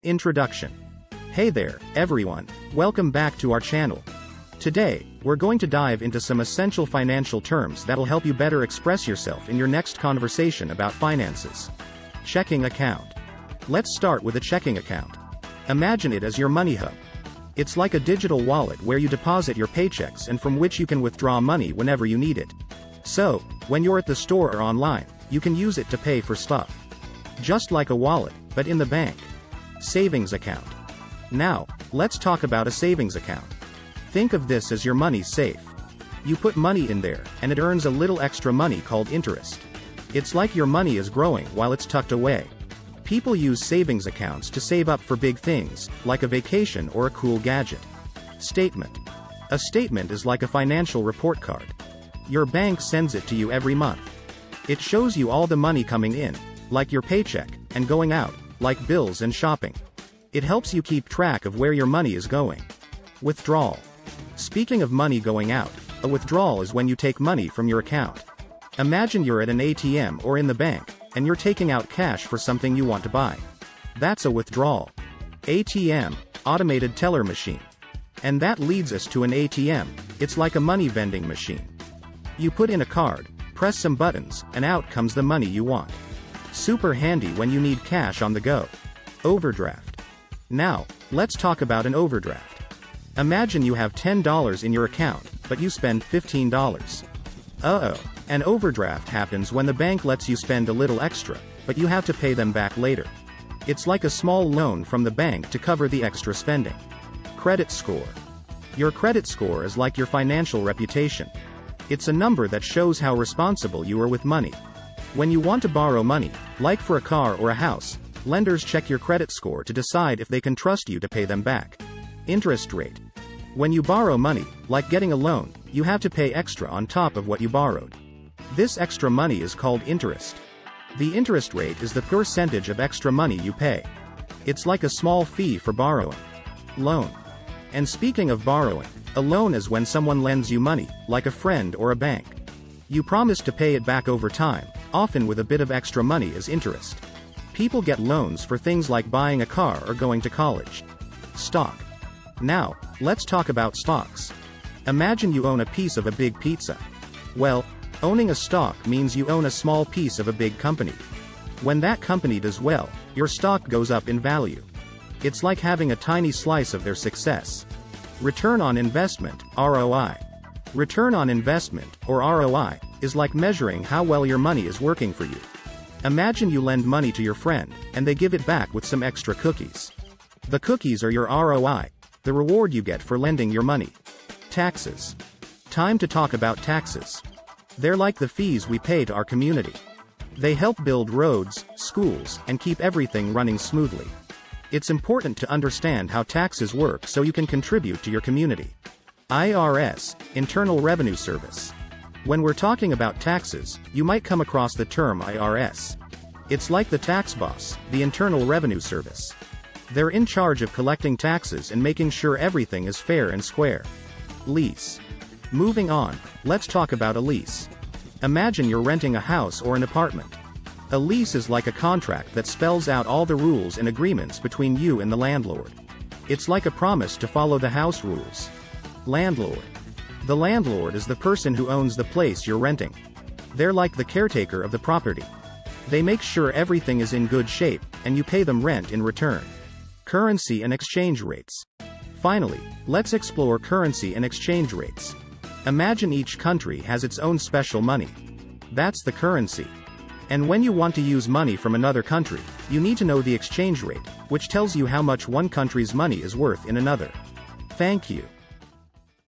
Introduction. Hey there, everyone. Welcome back to our channel. Today, we're going to dive into some essential financial terms that'll help you better express yourself in your next conversation about finances. Checking account. Let's start with a checking account. Imagine it as your money hub. It's like a digital wallet where you deposit your paychecks and from which you can withdraw money whenever you need it. So, when you're at the store or online, you can use it to pay for stuff. Just like a wallet, but in the bank. Savings account. Now, let's talk about a savings account. Think of this as your money's safe. You put money in there, and it earns a little extra money called interest. It's like your money is growing while it's tucked away. People use savings accounts to save up for big things, like a vacation or a cool gadget. Statement. A statement is like a financial report card. Your bank sends it to you every month. It shows you all the money coming in, like your paycheck, and going out, like bills and shopping. It helps you keep track of where your money is going. Withdrawal. Speaking of money going out, a withdrawal is when you take money from your account. Imagine you're at an ATM or in the bank, and you're taking out cash for something you want to buy. That's a withdrawal. ATM, automated teller machine. And that leads us to an ATM. It's like a money vending machine. You put in a card, press some buttons, and out comes the money you want. Super handy when you need cash on the go. Overdraft. Now, let's talk about an overdraft. Imagine you have $10 in your account, but you spend $15. An overdraft happens when the bank lets you spend a little extra, but you have to pay them back later. It's like a small loan from the bank to cover the extra spending. Credit score. Your credit score is like your financial reputation. It's a number that shows how responsible you are with money. When you want to borrow money, like for a car or a house, lenders check your credit score to decide if they can trust you to pay them back. Interest rate. When you borrow money, like getting a loan, you have to pay extra on top of what you borrowed. This extra money is called interest. The interest rate is the percentage of extra money you pay. It's like a small fee for borrowing. Loan. And speaking of borrowing, a loan is when someone lends you money, like a friend or a bank. You promise to pay it back over time, often with a bit of extra money as interest. People get loans for things like buying a car or going to college. Stock. Now, let's talk about stocks. Imagine you own a piece of a big pizza. Well, owning a stock means you own a small piece of a big company. When that company does well, your stock goes up in value. It's like having a tiny slice of their success. Return on investment, ROI. Return on investment, or ROI, is like measuring how well your money is working for you. Imagine you lend money to your friend, and they give it back with some extra cookies. The cookies are your ROI, the reward you get for lending your money. Taxes. Time to talk about taxes. They're like the fees we pay to our community. They help build roads, schools, and keep everything running smoothly. It's important to understand how taxes work so you can contribute to your community. IRS, Internal Revenue Service. When we're talking about taxes, you might come across the term IRS. It's like the tax boss, the Internal Revenue Service. They're in charge of collecting taxes and making sure everything is fair and square. Lease. Moving on, let's talk about a lease. Imagine you're renting a house or an apartment. A lease is like a contract that spells out all the rules and agreements between you and the landlord. It's like a promise to follow the house rules. Landlord. The landlord is the person who owns the place you're renting. They're like the caretaker of the property. They make sure everything is in good shape, and you pay them rent in return. Currency and exchange rates. Finally, let's explore currency and exchange rates. Imagine each country has its own special money. That's the currency. And when you want to use money from another country, you need to know the exchange rate, which tells you how much one country's money is worth in another. Thank you.